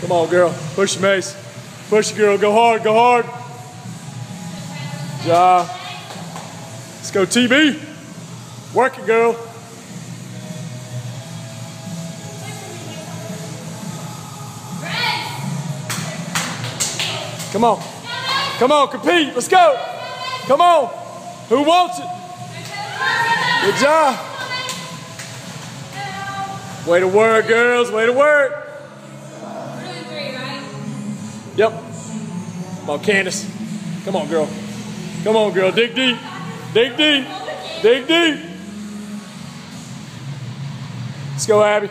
Come on, girl. Push your Mace. Push your girl. Go hard. Go hard. Good job. Let's go, TB. Work it, girl. Come on. Come on, compete. Let's go. Come on. Who wants it? Good job. Way to work, girls. Way to work. Yep. Come on, Candace. Come on, girl. Come on, girl. Dig deep. Dig deep. Dig deep. Let's go, Abby.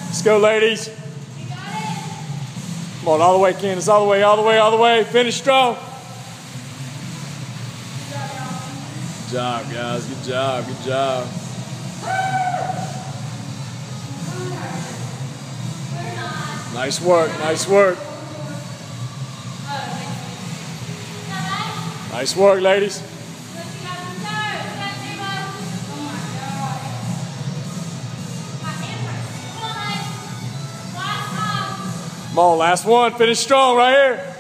Let's go, ladies. Come on, all the way, Candace. All the way, all the way, all the way. Finish strong. Good job, guys. Good job. Good job. Nice work. Nice work. Nice work, ladies. Come on, last one. Finish strong right here.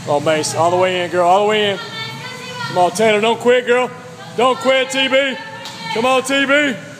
Come on, Mace. All the way in, girl. All the way in. Come on, Taylor. Don't quit, girl. Don't quit, TB. Come on, TB.